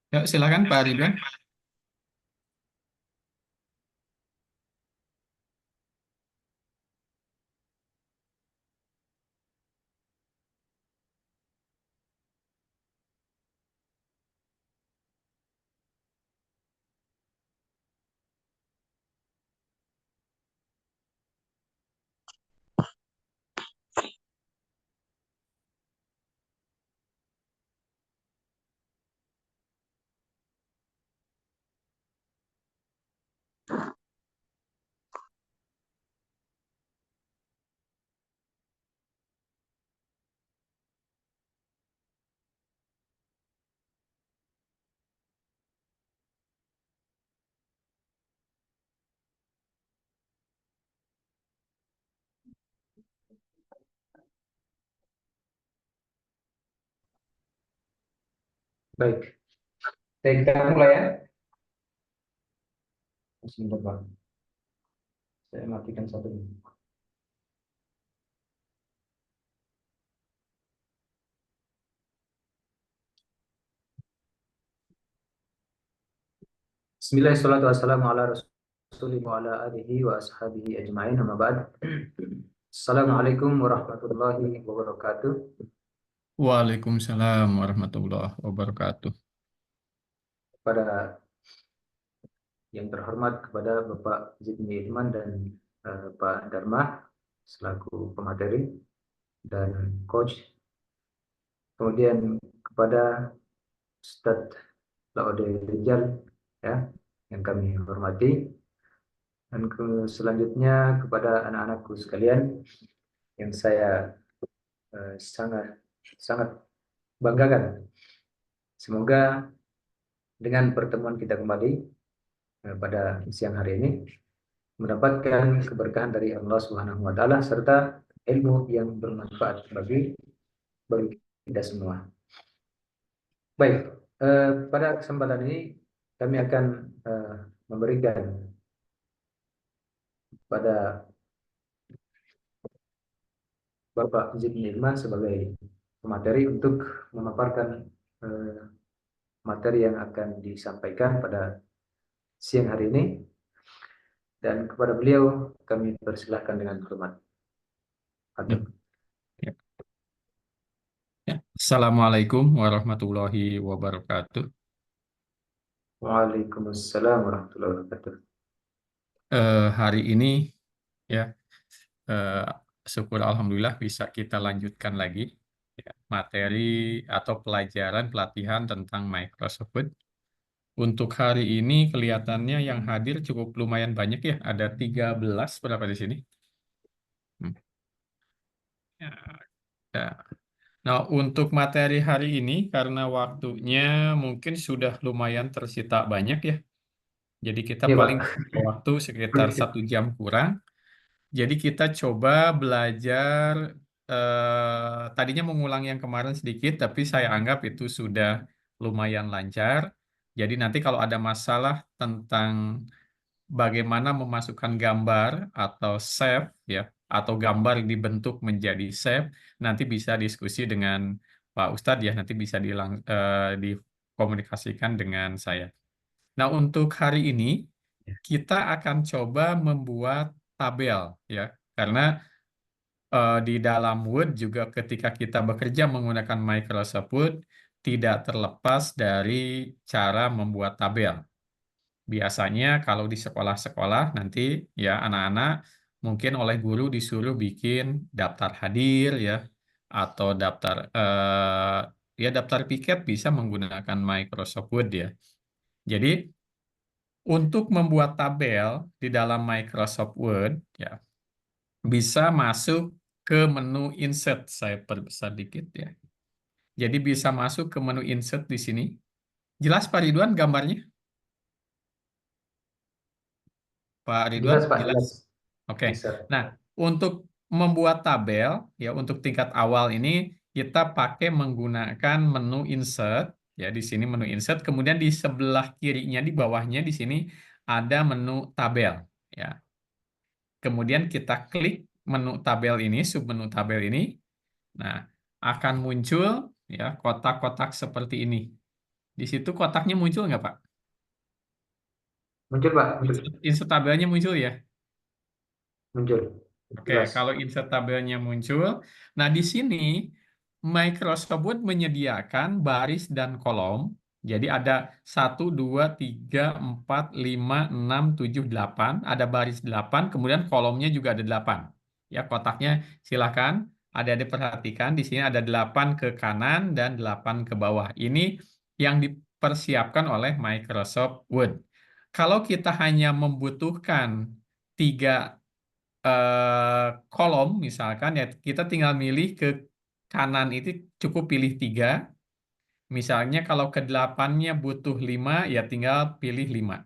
Ya, silakan Pak Ridwan. Baik, kita mulai ya. Sebentar, Pak. Saya matikan satu. Bismillahirrahmanirrahim. Wassalamu ala rasulillah wa ala alihi wa ashabihi ajma'in. Amma ba'd. Assalamualaikum warahmatullahi wabarakatuh. Waalaikumsalam warahmatullahi wabarakatuh. Pada yang terhormat kepada Bapak Zidni Ilman dan Pak Dharma selaku pemateri dan coach. Kemudian kepada Ustadz Laude Rijal ya, yang kami hormati, dan selanjutnya kepada anak-anakku sekalian yang saya sangat sangat banggakan. Semoga dengan pertemuan kita kembali pada siang hari ini mendapatkan keberkahan dari Allah Subhanahu wa taala serta ilmu yang bermanfaat bagi kita semua. Baik, pada kesempatan ini kami akan memberikan pada Bapak Zidni Ilman sebagai pemateri untuk memaparkan materi yang akan disampaikan pada siang hari ini, dan kepada beliau kami persilahkan dengan hormat. Ya. Ya. Assalamualaikum warahmatullahi wabarakatuh. Waalaikumsalam warahmatullahi wabarakatuh. Hari ini ya syukur alhamdulillah bisa kita lanjutkan lagi ya, materi atau pelajaran pelatihan tentang Microsoft Word. Untuk hari ini kelihatannya yang hadir cukup lumayan banyak ya, ada 13 berapa di sini? Ya, ya. Nah, untuk materi hari ini karena waktunya mungkin sudah lumayan tersita banyak ya. Jadi kita Iya, Pak. paling waktu sekitar 1 jam kurang. Jadi kita coba belajar, tadinya mengulang yang kemarin sedikit, tapi saya anggap itu sudah lumayan lancar. Jadi nanti kalau ada masalah tentang bagaimana memasukkan gambar atau shape ya, atau gambar yang dibentuk menjadi shape, nanti bisa diskusi dengan Pak Ustadz ya, nanti bisa dikomunikasikan dengan saya. Nah, untuk hari ini kita akan coba membuat tabel ya, karena di dalam Word juga ketika kita bekerja menggunakan Microsoft Word tidak terlepas dari cara membuat tabel. Biasanya kalau di sekolah-sekolah nanti ya anak-anak mungkin oleh guru disuruh bikin daftar hadir ya, atau daftar piket bisa menggunakan Microsoft Word ya. Jadi untuk membuat tabel di dalam Microsoft Word ya bisa masuk ke menu insert. Saya perbesar dikit ya. Jadi bisa masuk ke menu insert di sini. Jelas Pak Ridwan gambarnya? Pak Ridwan, Jelas Pak, jelas? jelas. Oke. Bisa. Nah, untuk membuat tabel ya untuk tingkat awal ini kita pakai menggunakan menu insert ya di sini menu insert kemudian di sebelah kirinya di bawahnya di sini ada menu tabel ya. Kemudian kita klik menu tabel ini, submenu tabel ini. Nah, akan muncul ya kotak-kotak seperti ini. Di situ kotaknya muncul nggak, Pak? Muncul Pak, muncul. Insert tabelnya muncul ya. Muncul. Oke, Jelas. kalau insert tabelnya muncul, nah di sini Microsoft Word menyediakan baris dan kolom. Jadi ada 1, 2, 3, 4, 5, 6, 7, 8. Ada baris 8, kemudian kolomnya juga ada 8. Ya, kotaknya silakan. Ada diperhatikan, di sini ada 8 ke kanan dan 8 ke bawah. Ini yang dipersiapkan oleh Microsoft Word. Kalau kita hanya membutuhkan 3 kolom misalkan ya kita tinggal milih ke kanan itu cukup pilih 3. Misalnya kalau ke 8-nya butuh 5 ya tinggal pilih 5.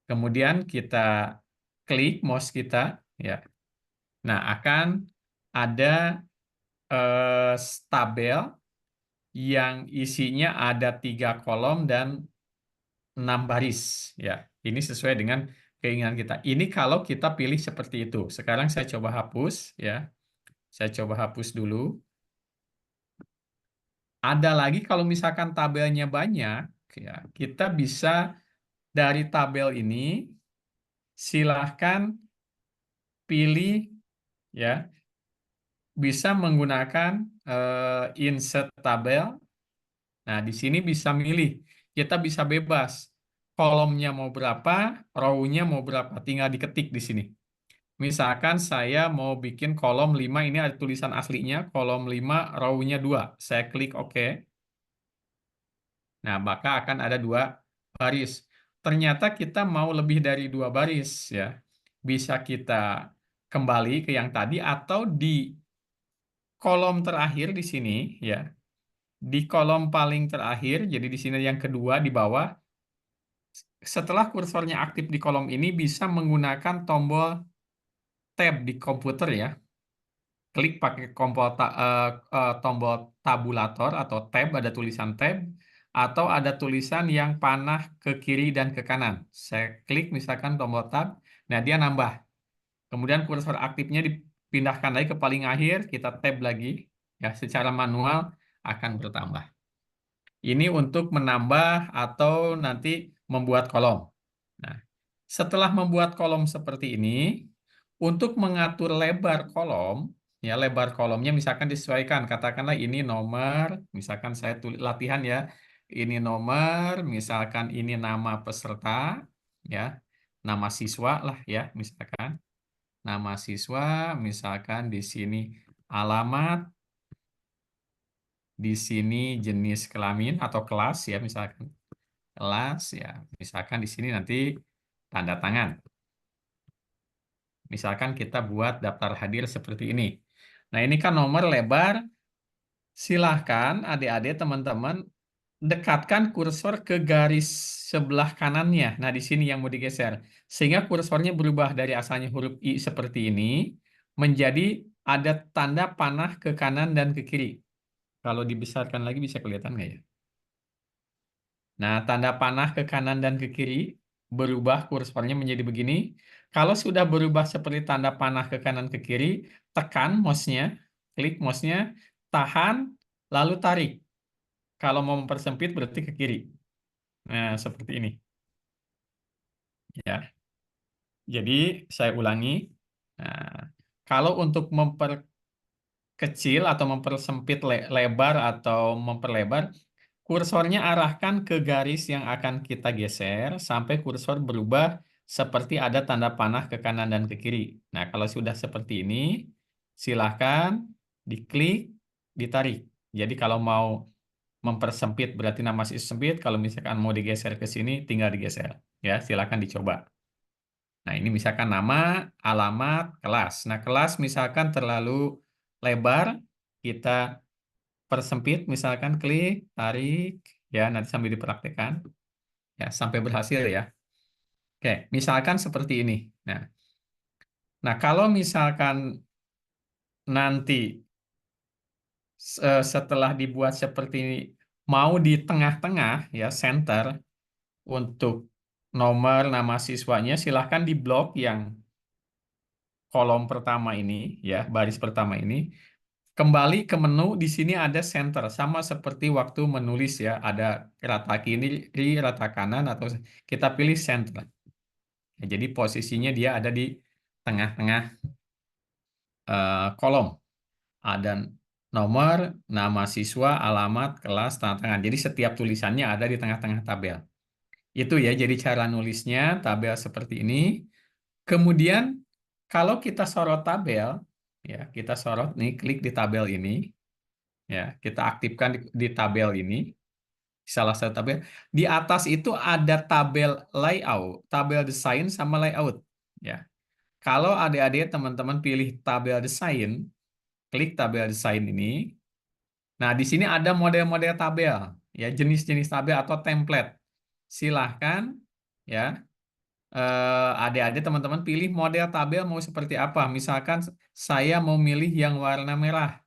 Kemudian kita klik mouse kita ya. Nah, akan ada tabel yang isinya ada 3 kolom dan 6 baris ya. Ini sesuai dengan keinginan kita. Ini kalau kita pilih seperti itu. Sekarang saya coba hapus ya. Saya coba hapus dulu. Ada lagi kalau misalkan tabelnya banyak, ya, kita bisa dari tabel ini silahkan pilih ya, bisa menggunakan insert tabel. Nah, di sini bisa milih. Kita bisa bebas. Kolomnya mau berapa, row-nya mau berapa, tinggal diketik di sini. Misalkan saya mau bikin kolom 5 ini ada tulisan aslinya, kolom 5 row-nya 2. Saya klik OK. Nah, maka akan ada 2 baris. Ternyata kita mau lebih dari 2 baris ya. Bisa kita kembali ke yang tadi atau di kolom terakhir di sini ya. Di kolom paling terakhir, jadi di sini yang kedua di bawah, setelah kursornya aktif di kolom ini bisa menggunakan tombol tab di komputer ya. Klik pakai tombol tabulator atau tab, ada tulisan tab, atau ada tulisan yang panah ke kiri dan ke kanan. Saya klik misalkan tombol tab, nah dia nambah. Kemudian kursor aktifnya dipindahkan lagi ke paling akhir, kita tab lagi, ya secara manual akan bertambah. Ini untuk menambah atau nanti membuat kolom. Nah, setelah membuat kolom seperti ini, untuk mengatur lebar kolom, ya lebar kolomnya misalkan disesuaikan. Katakanlah ini nomor, misalkan saya tulis latihan ya, ini nomor, misalkan ini nama peserta, ya, nama siswa lah ya, misalkan nama siswa, misalkan di sini alamat, di sini jenis kelamin atau kelas ya, misalkan kelas ya, misalkan di sini nanti tanda tangan. Misalkan kita buat daftar hadir seperti ini. Nah, ini kan nomor lebar. Silahkan adik-adik teman-teman dekatkan kursor ke garis sebelah kanannya. Nah, di sini yang mau digeser. Sehingga kursornya berubah dari asalnya huruf I seperti ini menjadi ada tanda panah ke kanan dan ke kiri. Kalau dibesarkan lagi bisa kelihatan nggak ya? Nah, tanda panah ke kanan dan ke kiri berubah kursornya menjadi begini. Kalau sudah berubah seperti tanda panah ke kanan ke kiri, tekan mouse-nya, klik mouse-nya, tahan, lalu tarik. Kalau mau mempersempit berarti ke kiri. Nah, seperti ini. Ya. Jadi, saya ulangi. Nah, kalau untuk memperkecil atau mempersempit lebar atau memperlebar, kursornya arahkan ke garis yang akan kita geser sampai kursor berubah seperti ada tanda panah ke kanan dan ke kiri. Nah, kalau sudah seperti ini, silahkan diklik, ditarik. Jadi kalau mau mempersempit berarti nama masih sempit, kalau misalkan mau digeser ke sini, tinggal digeser. Ya, silahkan dicoba. Nah, ini misalkan nama, alamat, kelas. Nah, kelas misalkan terlalu lebar, kita persempit, misalkan klik, tarik, ya nanti sambil dipraktekkan, ya sampai berhasil ya. Oke, misalkan seperti ini. Nah, kalau misalkan nanti setelah dibuat seperti ini, mau di tengah-tengah ya center untuk nomor nama siswanya, silahkan di blok yang kolom pertama ini ya, baris pertama ini. Kembali ke menu, di sini ada center, sama seperti waktu menulis ya, ada rata kiri, rata kanan, atau kita pilih center. Ya, jadi posisinya dia ada di tengah-tengah kolom. Ada nomor, nama siswa, alamat, kelas, tanda tangan. Jadi setiap tulisannya ada di tengah-tengah tabel. Itu ya, jadi cara nulisnya tabel seperti ini. Kemudian kalau kita sorot tabel, ya kita sorot nih, klik di tabel ini. Ya, kita aktifkan di tabel ini, salah satu tabel. Di atas itu ada tabel layout, tabel desain sama layout. Ya, kalau adik-adik teman-teman pilih tabel desain, klik tabel desain ini. Nah, di sini ada model-model tabel, ya jenis-jenis tabel atau template. Silahkan, ya adik-adik teman-teman pilih model tabel mau seperti apa. Misalkan saya mau milih yang warna merah.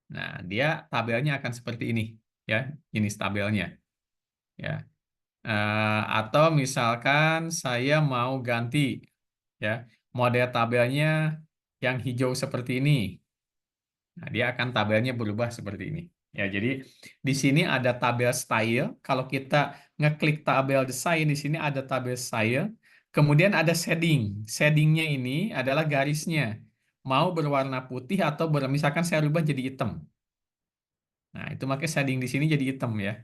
Nah, dia tabelnya akan seperti ini, ya, jenis tabelnya, ya. Atau misalkan saya mau ganti, ya, model tabelnya yang hijau seperti ini. Nah, dia akan tabelnya berubah seperti ini. Ya, jadi di sini ada tabel style. Kalau kita ngeklik tabel desain, di sini ada tabel style. Kemudian ada shading. Shadingnya ini adalah garisnya. Mau berwarna putih atau misalkan saya rubah jadi hitam. Nah, itu makanya shading di sini jadi hitam ya,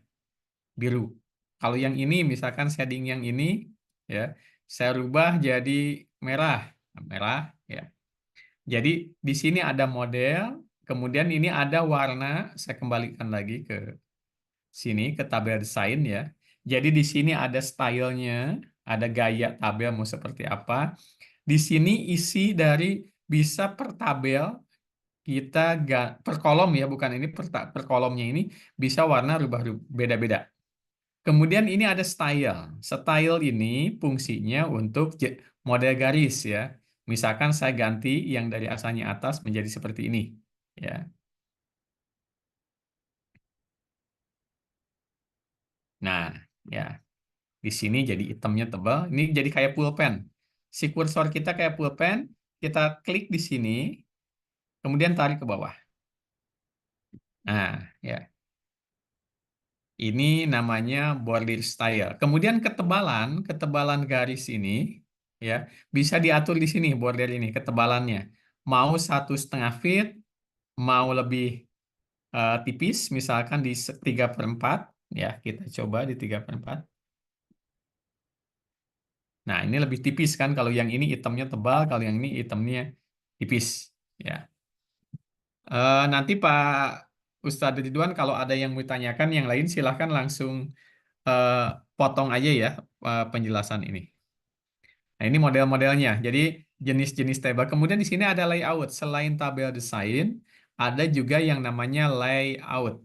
biru. Kalau yang ini, misalkan shading yang ini, ya, saya rubah jadi merah, merah, ya. Jadi di sini ada model, kemudian ini ada warna. Saya kembalikan lagi ke sini ke tabel desain ya. Jadi di sini ada stylenya, ada gaya tabel mau seperti apa. Di sini isi dari bisa per tabel kita per kolom ya, bukan ini per kolomnya ini bisa warna rubah beda-beda. Kemudian ini ada style. Style ini fungsinya untuk model garis ya. Misalkan saya ganti yang dari asalnya atas menjadi seperti ini ya. Nah, ya. Di sini jadi hitamnya tebal, ini jadi kayak pulpen. Si kursor kita kayak pulpen, kita klik di sini, kemudian tarik ke bawah. Nah, ya. Ini namanya border style. Kemudian ketebalan garis ini ya bisa diatur di sini border ini ketebalannya. Mau 1,5 feet, mau lebih tipis, misalkan di 3/4 ya kita coba di 3/4. Nah ini lebih tipis kan kalau yang ini hitamnya tebal, kalau yang ini hitamnya tipis ya. Nanti Pak Ustadz Ridwan kalau ada yang mau tanyakan yang lain silahkan langsung eh, potong aja ya penjelasan ini. Nah, ini model-modelnya. Jadi jenis-jenis tabel. Kemudian di sini ada layout. Selain tabel desain, ada juga yang namanya layout.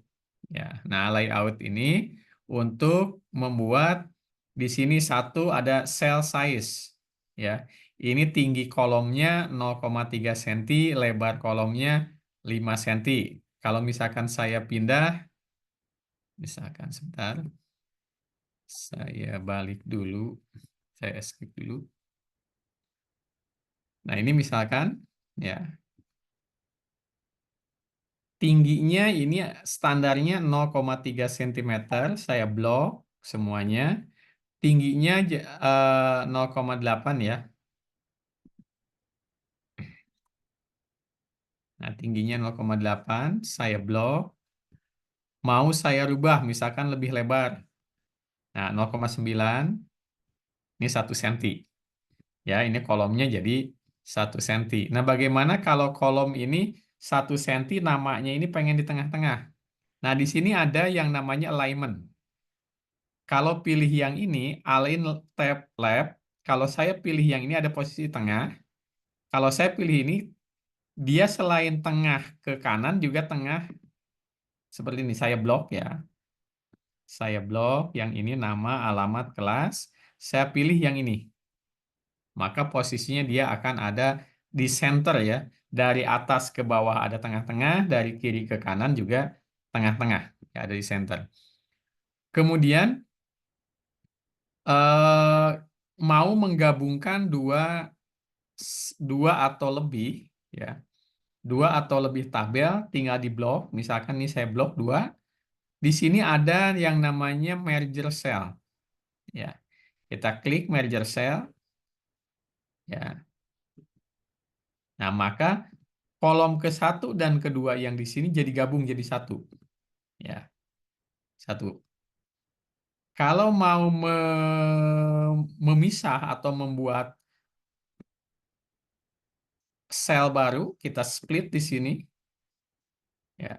Ya, nah layout ini untuk membuat di sini satu ada cell size. Ya, ini tinggi kolomnya 0,3 cm, lebar kolomnya 5 cm. Kalau misalkan saya pindah, misalkan sebentar, saya balik dulu, saya escape dulu. Nah, ini misalkan ya, tingginya ini standarnya 0,3 cm, saya blok semuanya. Tingginya 0,8 ya. Nah, tingginya 0,8, saya blok. Mau saya rubah misalkan lebih lebar. Nah, 0,9 ini 1 cm. Ya, ini kolomnya jadi 1 cm. Nah, bagaimana kalau kolom ini 1 cm, namanya ini pengen di tengah-tengah? Nah, di sini ada yang namanya alignment. Kalau pilih yang ini, align tab left. Kalau saya pilih yang ini ada posisi tengah. Kalau saya pilih ini, dia selain tengah ke kanan juga tengah Seperti ini, saya blok ya. Saya blok yang ini nama, alamat, kelas. Saya pilih yang ini. Maka posisinya dia akan ada di center ya. Dari atas ke bawah ada tengah-tengah, dari kiri ke kanan juga tengah-tengah. Ya, ada di center. Kemudian eh, mau menggabungkan dua atau lebih ya. Dua atau lebih tabel tinggal di blok. Misalkan nih saya blok dua. Di sini ada yang namanya merger cell ya. Kita klik merger cell ya. Nah, maka kolom ke satu dan kedua yang di sini jadi gabung jadi satu ya. Satu. Kalau mau memisah atau membuat sel baru, kita split di sini ya.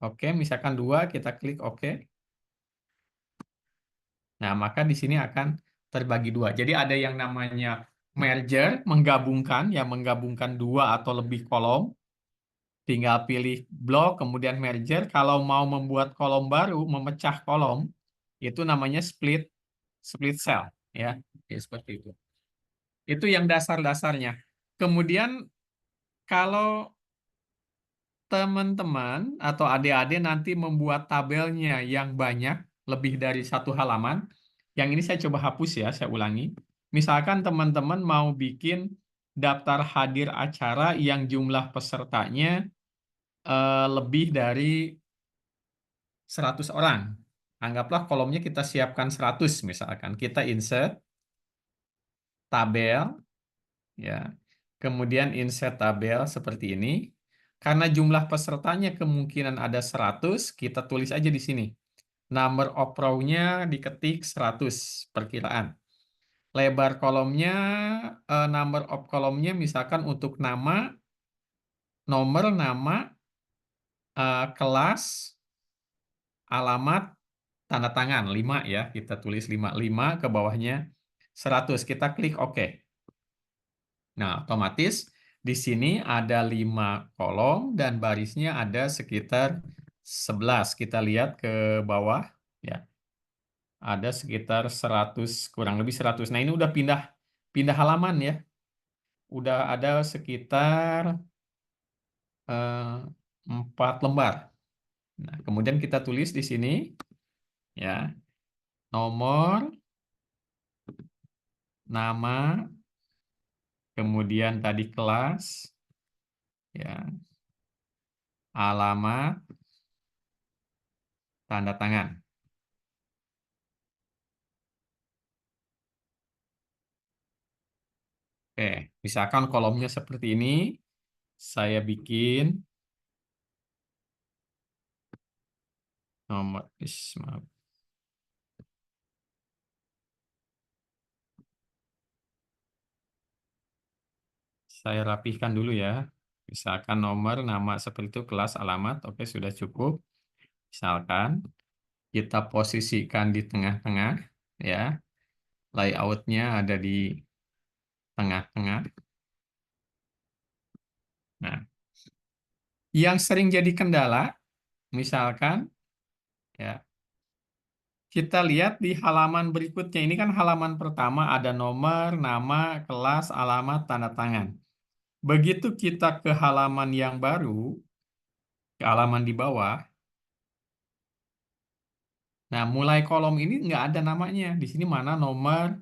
Oke, misalkan dua, kita klik oke. Nah, maka di sini akan terbagi dua. Jadi ada yang namanya merger, menggabungkan, ya menggabungkan dua atau lebih kolom. Tinggal pilih blok, kemudian merger. Kalau mau membuat kolom baru, memecah kolom, itu namanya split, split cell. Ya, ya seperti itu. Itu yang dasar-dasarnya. Kemudian kalau teman-teman atau adik-adik nanti membuat tabelnya yang banyak, lebih dari satu halaman. Yang ini saya coba hapus ya, saya ulangi. Misalkan teman-teman mau bikin daftar hadir acara yang jumlah pesertanya lebih dari 100 orang. Anggaplah kolomnya kita siapkan 100 misalkan. Kita insert tabel, ya. Kemudian insert tabel seperti ini. Karena jumlah pesertanya kemungkinan ada 100, kita tulis aja di sini. Number of row-nya diketik 100 perkiraan. Lebar kolomnya, number of kolomnya misalkan untuk nama, nomor, nama, kelas, alamat, tanda tangan 5 ya. Kita tulis 5. 5 ke bawahnya 100. Kita klik OK. Nah, otomatis di sini ada 5 kolom dan barisnya ada sekitar 11. Kita lihat ke bawah ya. Ada sekitar 100, kurang lebih 100. Nah, ini udah pindah pindah halaman ya. Udah ada sekitar 4 lembar. Nah, kemudian kita tulis di sini ya, nomor, nama, kemudian tadi kelas ya, alamat, tanda tangan. Oke, misalkan kolomnya seperti ini, saya bikin nomor, maaf. Saya rapihkan dulu ya. Misalkan nomor, nama seperti itu, kelas, alamat, oke sudah cukup. Misalkan kita posisikan di tengah-tengah, ya, layoutnya ada di tengah-tengah. Nah, yang sering jadi kendala, misalkan, ya, kita lihat di halaman berikutnya. Ini kan halaman pertama ada nomor, nama, kelas, alamat, tanda tangan. Begitu kita ke halaman yang baru, ke halaman di bawah, nah mulai kolom ini nggak ada namanya. Di sini mana nomor,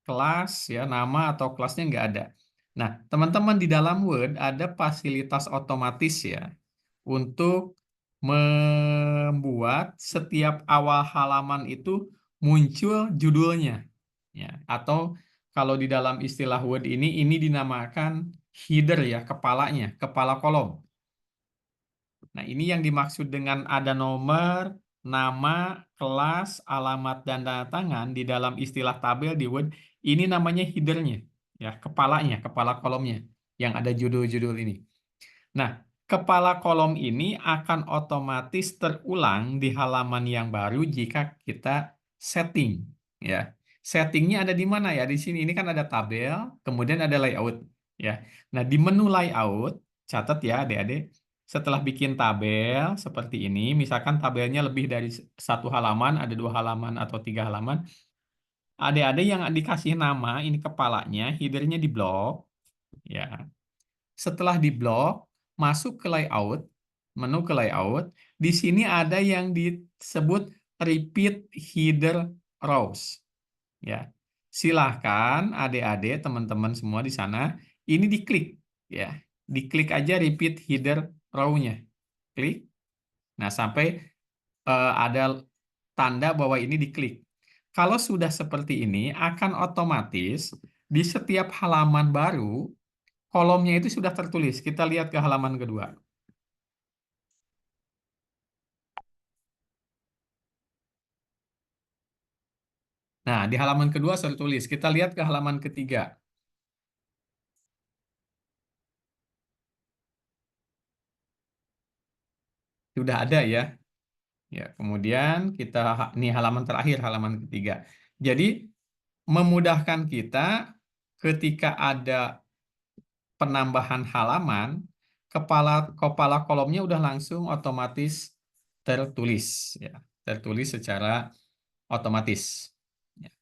kelas, ya nama atau kelasnya nggak ada. Nah, teman-teman di dalam Word ada fasilitas otomatis ya untuk membuat setiap awal halaman itu muncul judulnya. Ya, atau kalau di dalam istilah Word ini dinamakan header ya, kepalanya, kepala kolom. Nah, ini yang dimaksud dengan ada nomor, nama, kelas, alamat, dan tanda tangan di dalam istilah tabel di Word. Ini namanya headernya, ya, kepalanya, kepala kolomnya, yang ada judul-judul ini. Nah, kepala kolom ini akan otomatis terulang di halaman yang baru jika kita setting, ya. Settingnya ada di mana ya? Di sini ini kan ada tabel, kemudian ada layout, ya. Nah, di menu layout, catat ya, adik-adik. Setelah bikin tabel seperti ini, misalkan tabelnya lebih dari satu halaman, ada dua halaman atau tiga halaman, ada yang dikasih nama, ini kepalanya, headernya di blok, ya. Setelah di blok, masuk ke layout, menu ke layout, di sini ada yang disebut repeat header rows, ya. Silahkan adik-adik, teman-teman semua di sana, ini diklik, ya. Diklik aja repeat header row-nya. Klik. Nah, sampai ada tanda bahwa ini diklik. Kalau sudah seperti ini, akan otomatis di setiap halaman baru, kolomnya itu sudah tertulis. Kita lihat ke halaman kedua. Nah, di halaman kedua sudah tertulis. Kita lihat ke halaman ketiga. Sudah ada ya. Ya, kemudian kita ini halaman terakhir, halaman ketiga. Jadi memudahkan kita ketika ada penambahan halaman, kepala kepala kolomnya udah langsung otomatis tertulis, ya, tertulis secara otomatis. Ya.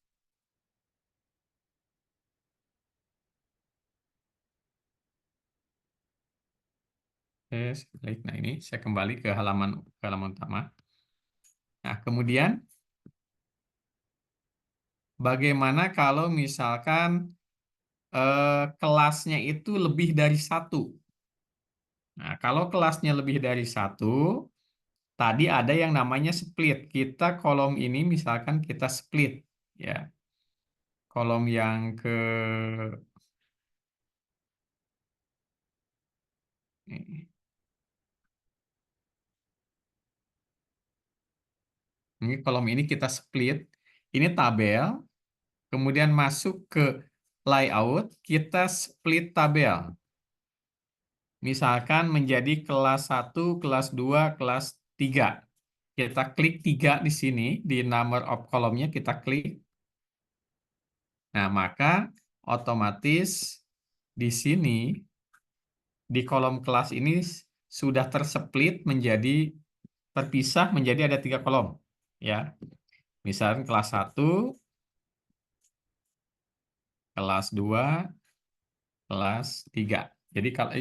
Oke, saya klik. Nah ini saya kembali ke halaman utama. Nah kemudian bagaimana kalau misalkan kelasnya itu lebih dari satu? Nah kalau kelasnya lebih dari satu, tadi ada yang namanya split. Kita kolom ini misalkan kita split, ya. Kolom yang ini kolom ini kita split. Ini tabel, kemudian masuk ke layout, kita split tabel. Misalkan menjadi kelas satu, kelas 2, kelas 3. Kita klik 3 di sini, di number of kolomnya kita klik. Nah, maka otomatis di sini, di kolom kelas ini sudah tersplit menjadi, terpisah menjadi ada 3 kolom. Ya, misalkan kelas satu, kelas 2, kelas 3. Jadi kalau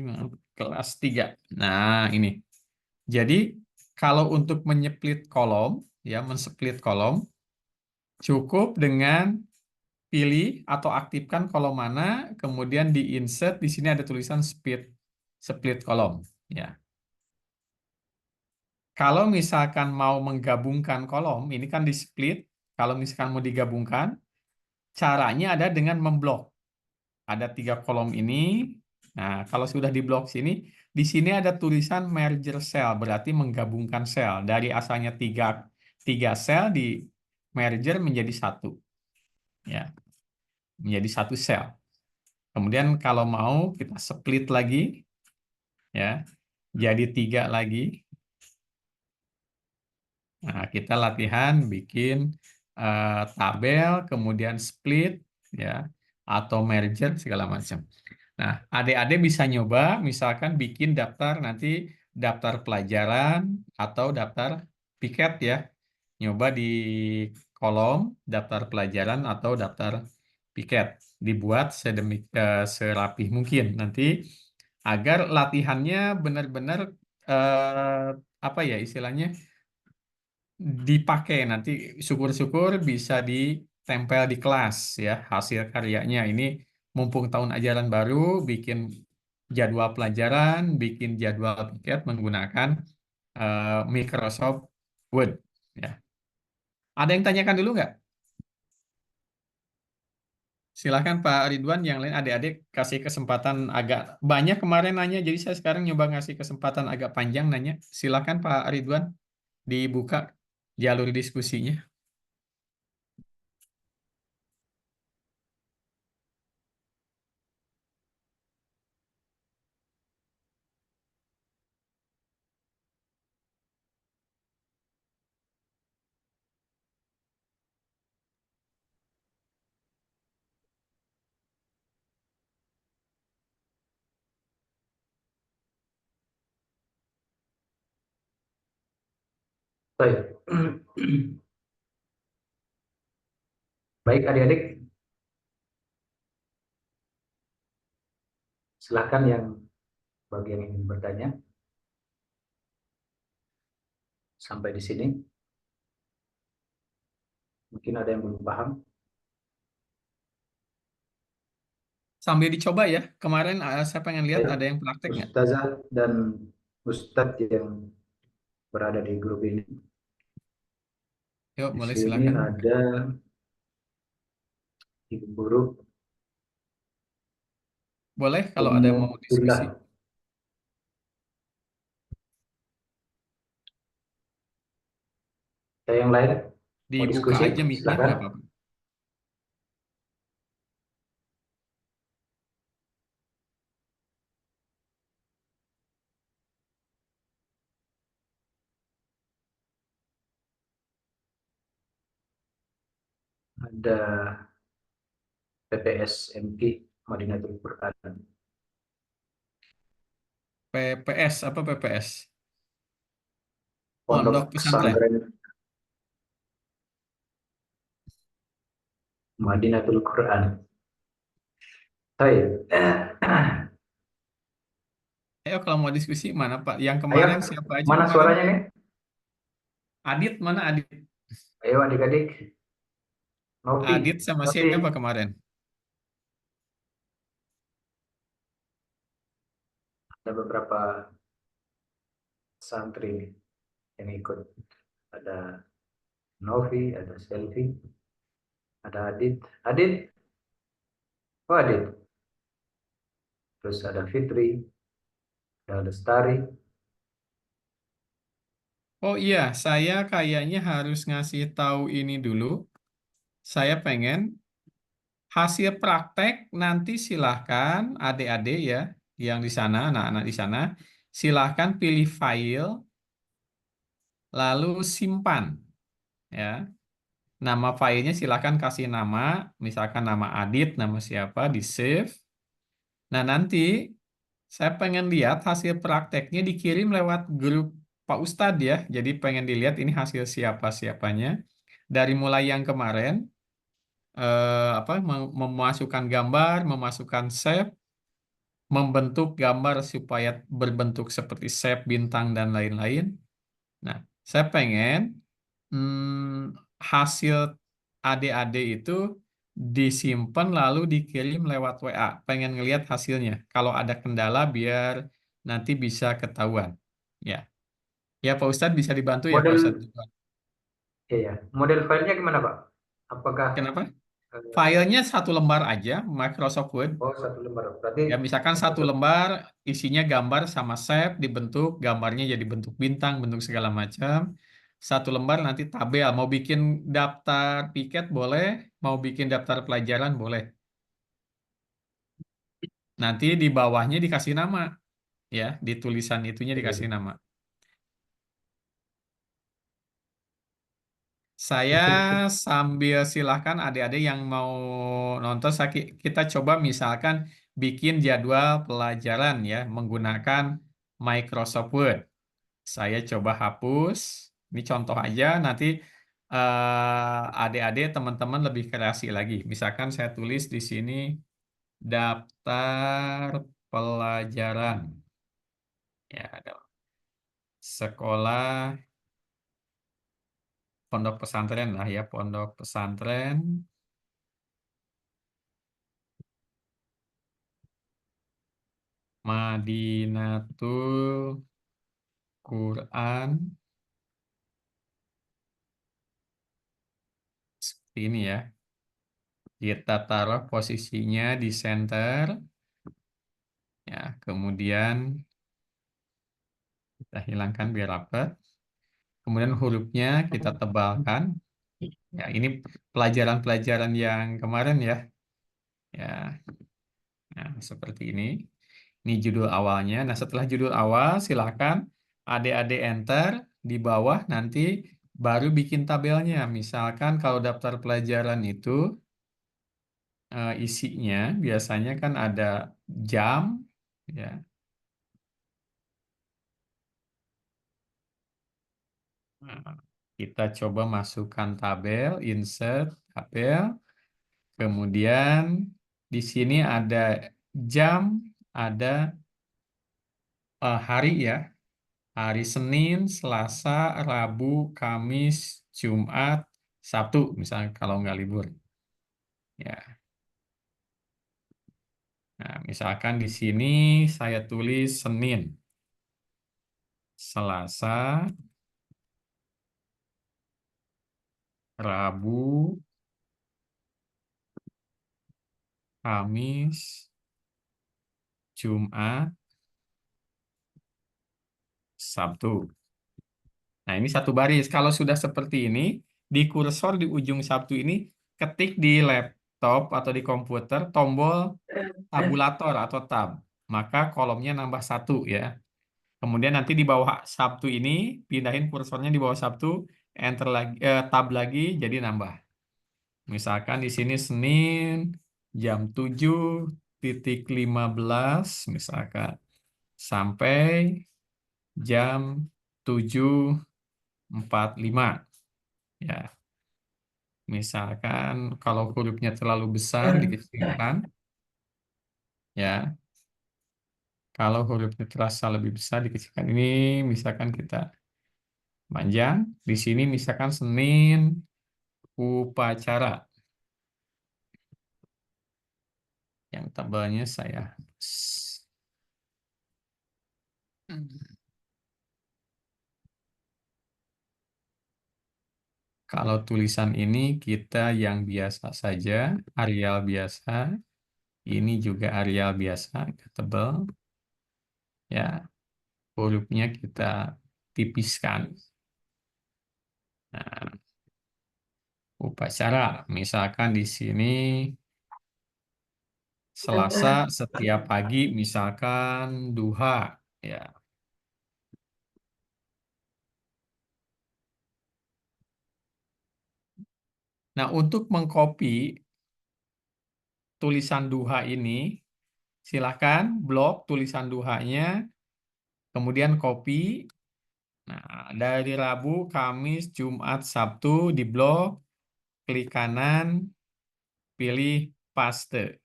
maaf, kelas 3. Nah, ini. Jadi kalau untuk menyeplit kolom, ya, mensplit kolom, cukup dengan pilih atau aktifkan kolom mana, kemudian di insert, di sini ada tulisan split kolom, ya. Kalau misalkan mau menggabungkan kolom, ini kan di split, kalau misalkan mau digabungkan, caranya ada dengan memblok. Ada 3 kolom ini. Nah, kalau sudah di blok sini, di sini ada tulisan merger cell, berarti menggabungkan sel. Dari asalnya tiga sel di merger menjadi satu, ya, menjadi satu sel. Kemudian kalau mau kita split lagi, ya, jadi 3 lagi. Nah, kita latihan bikin tabel, kemudian split, ya, atau merger segala macam. Nah, adik-adik bisa nyoba, misalkan bikin daftar nanti daftar pelajaran atau daftar piket, ya. Nyoba di kolom daftar pelajaran atau daftar piket. Dibuat serapih mungkin nanti agar latihannya benar-benar eh, apa ya istilahnya dipakai nanti, syukur-syukur bisa ditempel di kelas, ya, hasil karyanya. Ini mumpung tahun ajaran baru, bikin jadwal pelajaran, bikin jadwal piket menggunakan Microsoft Word, ya. Ada yang tanyakan dulu nggak? Silahkan Pak Ridwan, yang lain adik-adik kasih kesempatan agak banyak kemarin nanya, jadi saya sekarang nyoba ngasih kesempatan agak panjang nanya. Silahkan Pak Ridwan, dibuka jalur diskusinya. Baik. Baik adik-adik, silakan yang bagian yang ingin bertanya sampai di sini. Mungkin ada yang belum paham. Sambil dicoba ya. Kemarin saya pengen lihat Ayo, ada yang praktek nggak? Ustazah dan Ustadz yang berada di grup ini. Yuk, Di boleh sini silakan. ada Ibu Guru Boleh kalau ada yang mau diskusi. Umutullah. Ada yang lain mau Dibuka diskusi? aja mic-nya, Silakan. nggak apa-apa. Ada PPS MK Madinatul Quran. PPS, apa PPS? Pondok Pondok pesantren. Pesantren Madinatul Quran. Baik. Ayo kalau mau diskusi mana Pak? Yang Ayo, kemarin siapa aja mana kemarin? suaranya nih? Adit mana Adit? Ayo adik-adik. Novi, Adit sama Novi. siapa kemarin? Ada beberapa santri nih yang ikut. Ada Novi, ada Selvi, ada Adit. Adit, oh Adit. Terus ada Fitri, ada Lestari. Oh iya, saya kayaknya harus ngasih tahu ini dulu. Saya pengen hasil praktek nanti silahkan adik-adik ya yang di sana, anak-anak di sana, silahkan pilih file lalu simpan ya. Nama filenya silahkan kasih nama, misalkan nama Adit, nama siapa, di save. Nah nanti saya pengen lihat hasil prakteknya dikirim lewat grup Pak Ustadz ya. Jadi pengen dilihat ini hasil siapa-siapanya. Dari mulai yang kemarin, memasukkan gambar, memasukkan shape, membentuk gambar supaya berbentuk seperti shape, bintang, dan lain-lain. Nah, saya pengen hasil adik-adik itu disimpan lalu dikirim lewat WA. Pengen ngelihat hasilnya. Kalau ada kendala biar nanti bisa ketahuan. Ya, ya Pak Ustadz bisa dibantu ya Pak Model, Ustadz. iya, model filenya gimana Pak? Apakah Kenapa? eh, Filenya satu lembar aja, Microsoft Word. oh satu lembar? Berarti Ya, misalkan satu untuk lembar isinya gambar sama shape dibentuk, gambarnya jadi bentuk bintang, bentuk segala macam. Satu lembar nanti tabel, mau bikin daftar piket boleh, mau bikin daftar pelajaran boleh. Nanti di bawahnya dikasih nama, ya, di tulisan itunya dikasih iya. nama. Saya sambil silahkan adik-adik yang mau nonton, kita coba misalkan bikin jadwal pelajaran ya, menggunakan Microsoft Word. Saya coba hapus. Ini contoh aja, nanti adik-adik teman-teman lebih kreasi lagi. Misalkan saya tulis di sini daftar pelajaran. Ya, ada sekolah pondok pesantren lah ya, pondok pesantren Madinatul Quran. Seperti ini ya. Kita taruh posisinya di center. Ya, kemudian kita hilangkan biar rapat. Kemudian hurufnya kita tebalkan. Ya, ini pelajaran-pelajaran yang kemarin ya. Ya, nah seperti ini. Ini judul awalnya. Nah, setelah judul awal, silakan adik-adik enter di bawah nanti baru bikin tabelnya. Misalkan kalau daftar pelajaran itu isinya biasanya kan ada jam, ya. Kita coba masukkan tabel, insert tabel. Kemudian di sini ada jam, ada hari ya. Hari Senin, Selasa, Rabu, Kamis, Jumat, Sabtu, misalnya kalau nggak libur. Ya, nah, misalkan di sini saya tulis Senin, Selasa, Rabu, Kamis, Jumat, Sabtu. Nah, ini satu baris. Kalau sudah seperti ini, di kursor di ujung Sabtu ini, ketik di laptop atau di komputer tombol tabulator atau tab. Maka kolomnya nambah satu ya. Kemudian nanti di bawah Sabtu ini, pindahin kursornya di bawah Sabtu, enter lagi, tab lagi, jadi nambah. Misalkan di sini Senin jam 7:15, misalkan, sampai jam 7:45. Ya, misalkan kalau hurufnya terlalu besar dikecilkan, ya. Kalau hurufnya terasa lebih besar dikecilkan. Ini misalkan kita panjang. Di sini misalkan Senin upacara. Yang tebalnya saya hapus. Kalau tulisan ini kita yang biasa saja, Arial biasa. Ini juga Arial biasa, agak tebal. Ya, hurufnya kita tipiskan. Nah, upacara, misalkan di sini Selasa setiap pagi, misalkan duha. Ya. Nah, untuk mengcopy tulisan duha ini, silahkan blok tulisan duhanya, kemudian copy. Nah, dari Rabu, Kamis, Jumat, Sabtu di blok, klik kanan, pilih paste.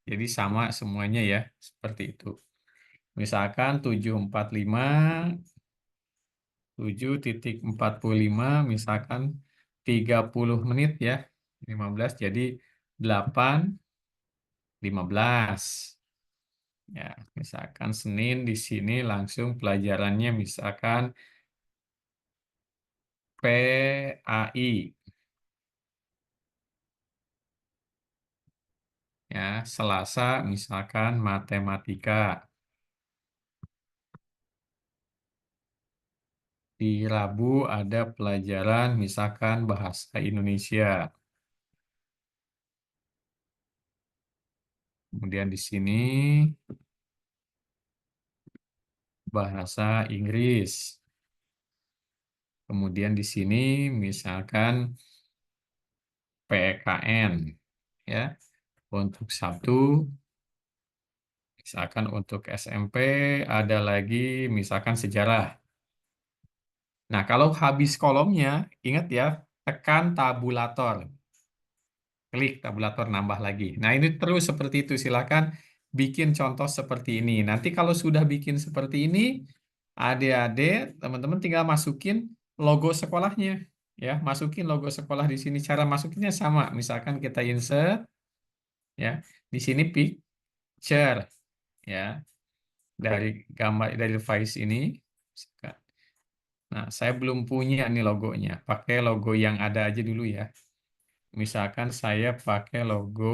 Jadi sama semuanya ya, seperti itu. Misalkan 7:45, 7:45, misalkan 30 menit ya, 15, jadi 8:15. Ya, misalkan Senin di sini langsung pelajarannya misalkan PAI. Ya, Selasa misalkan matematika. Di Rabu ada pelajaran misalkan bahasa Indonesia. Kemudian di sini bahasa Inggris. Kemudian di sini misalkan PKN ya. Untuk Sabtu, misalkan untuk SMP ada lagi misalkan sejarah. Nah, kalau habis kolomnya, ingat ya, tekan tabulator. Klik tabulator nambah lagi. Nah, ini terus seperti itu. Silakan bikin contoh seperti ini. Nanti kalau sudah bikin seperti ini, adik-adik, teman-teman tinggal masukin logo sekolahnya. Ya, masukin logo sekolah di sini. Cara masukinnya sama. Misalkan kita insert, ya, di sini picture, ya, dari gambar dari device ini. Nah, saya belum punya nih logonya. Pakai logo yang ada aja dulu ya. Misalkan saya pakai logo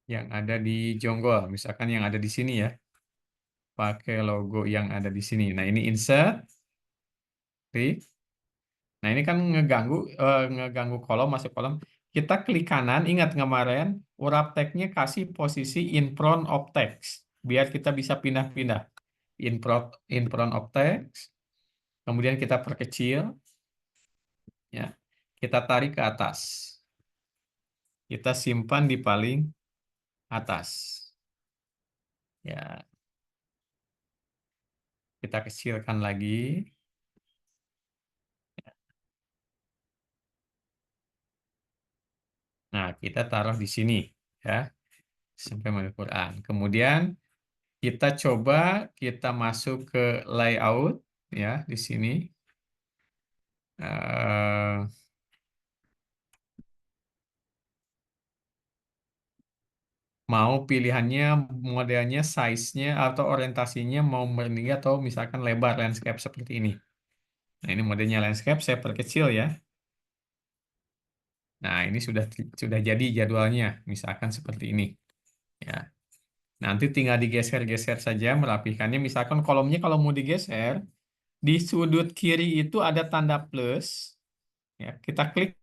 yang ada di Jonggol. Misalkan yang ada di sini ya. Pakai logo yang ada di sini. Nah, ini insert. Klik. Nah, ini kan ngeganggu kolom, masuk kolom. Kita klik kanan, ingat kemarin, wrap tag-nya kasih posisi in front of text. Biar kita bisa pindah-pindah. In front of text. Kemudian kita perkecil. Ya, kita tarik ke atas. Kita simpan di paling atas. Ya, kita kecilkan lagi. Nah, kita taruh di sini ya, sampai menurut Quran. Kemudian kita coba kita masuk ke layout ya di sini. Eh, mau pilihannya, modelnya, size-nya atau orientasinya mau murni atau misalkan lebar landscape seperti ini. Nah, ini modelnya landscape, saya perkecil ya. Nah, ini sudah jadi jadwalnya, misalkan seperti ini. Ya. Nanti tinggal digeser-geser saja merapikannya. Misalkan kolomnya kalau mau digeser, di sudut kiri itu ada tanda plus. Ya, kita klik